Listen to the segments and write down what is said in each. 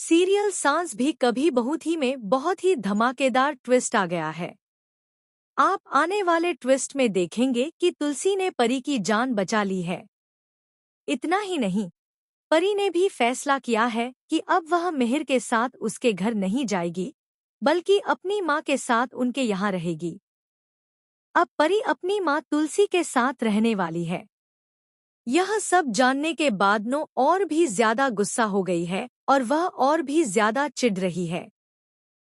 Serial सांस भी कभी बहू थी में बहुत ही धमाकेदार ट्विस्ट आ गया है। आप आने वाले ट्विस्ट में देखेंगे कि तुलसी ने परी की जान बचा ली है। इतना ही नहीं, परी ने भी फैसला किया है कि अब वह मिहिर के साथ उसके घर नहीं जाएगी, बल्कि अपनी माँ के साथ उनके यहाँ रहेगी। अब परी अपनी माँ तुलसी के साथ रहने वाली है। यह सब जानने के बाद नो और भी ज्यादा गुस्सा हो गई है और वह और भी ज्यादा चिढ़ रही है।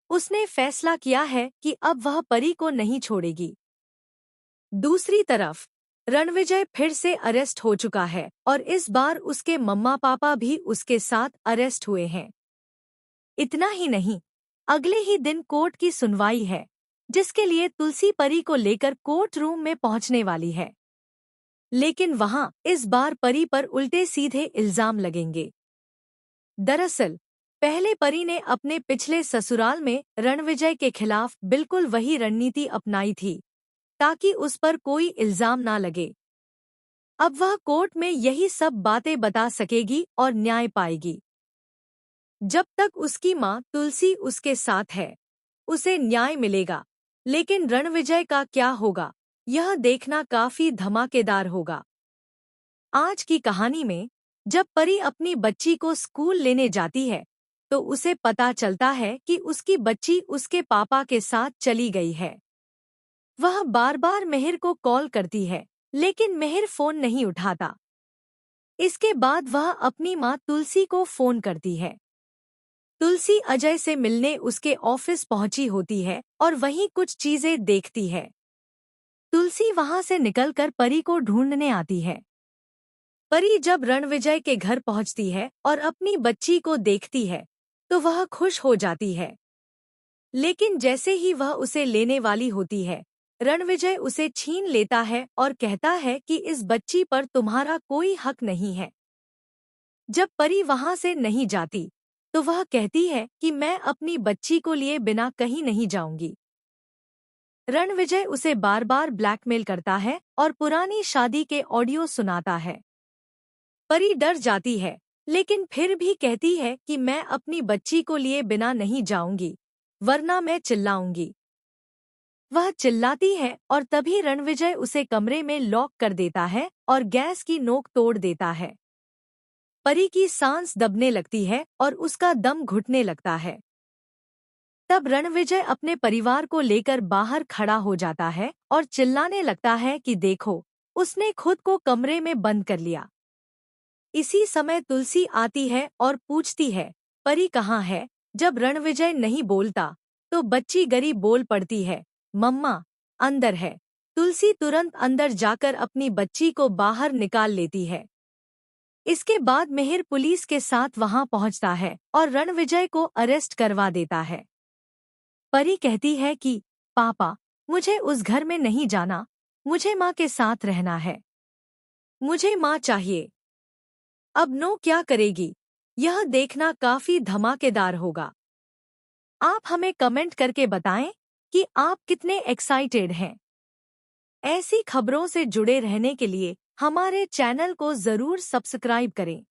उसने फैसला किया है कि अब वह परी को नहीं छोड़ेगी। दूसरी तरफ रणविजय फिर से अरेस्ट हो चुका है और इस बार उसके मम्मा पापा भी उसके साथ अरेस्ट हुए हैं। इतना ही नहीं, अगले ही दिन कोर्ट की सुनवाई है, जिसके लिए तुलसी परी को लेकर कोर्ट रूम में पहुंचने वाली है। लेकिन वहां इस बार परी पर उल्टे सीधे इल्जाम लगेंगे। दरअसल पहले परी ने अपने पिछले ससुराल में रणविजय के खिलाफ बिल्कुल वही रणनीति अपनाई थी, ताकि उस पर कोई इल्जाम ना लगे। अब वह कोर्ट में यही सब बातें बता सकेगी और न्याय पाएगी। जब तक उसकी माँ तुलसी उसके साथ है, उसे न्याय मिलेगा, लेकिन रणविजय का क्या होगा, यह देखना काफी धमाकेदार होगा। आज की कहानी में जब परी अपनी बच्ची को स्कूल लेने जाती है, तो उसे पता चलता है कि उसकी बच्ची उसके पापा के साथ चली गई है। वह बार बार मिहिर को कॉल करती है, लेकिन मिहिर फोन नहीं उठाता। इसके बाद वह अपनी माँ तुलसी को फोन करती है। तुलसी अजय से मिलने उसके ऑफिस पहुंची होती है और वहीं कुछ चीजें देखती है। तुलसी वहां से निकलकर परी को ढूंढने आती है। परी जब रणविजय के घर पहुंचती है और अपनी बच्ची को देखती है, तो वह खुश हो जाती है। लेकिन जैसे ही वह उसे लेने वाली होती है, रणविजय उसे छीन लेता है और कहता है कि इस बच्ची पर तुम्हारा कोई हक नहीं है। जब परी वहां से नहीं जाती, तो वह कहती है कि मैं अपनी बच्ची को लिए बिना कहीं नहीं जाऊंगी। रणविजय उसे बार बार ब्लैकमेल करता है और पुरानी शादी के ऑडियो सुनाता है। परी डर जाती है, लेकिन फिर भी कहती है कि मैं अपनी बच्ची को लिए बिना नहीं जाऊंगी, वरना मैं चिल्लाऊंगी। वह चिल्लाती है और तभी रणविजय उसे कमरे में लॉक कर देता है और गैस की नोक तोड़ देता है। परी की सांस दबने लगती है और उसका दम घुटने लगता है। तब रणविजय अपने परिवार को लेकर बाहर खड़ा हो जाता है और चिल्लाने लगता है कि देखो, उसने खुद को कमरे में बंद कर लिया। इसी समय तुलसी आती है और पूछती है, परी कहाँ है? जब रणविजय नहीं बोलता, तो बच्ची गरी बोल पड़ती है, मम्मा, अंदर है। तुलसी तुरंत अंदर जाकर अपनी बच्ची को बाहर निकाल लेती है। इसके बाद मिहिर पुलिस के साथ वहां पहुंचता है और रणविजय को अरेस्ट करवा देता है। परी कहती है कि पापा, मुझे उस घर में नहीं जाना, मुझे माँ के साथ रहना है। मुझे माँ चाहिए। अब नो क्या करेगी, यह देखना काफी धमाकेदार होगा। आप हमें कमेंट करके बताएं कि आप कितने एक्साइटेड हैं। ऐसी खबरों से जुड़े रहने के लिए हमारे चैनल को जरूर सब्सक्राइब करें।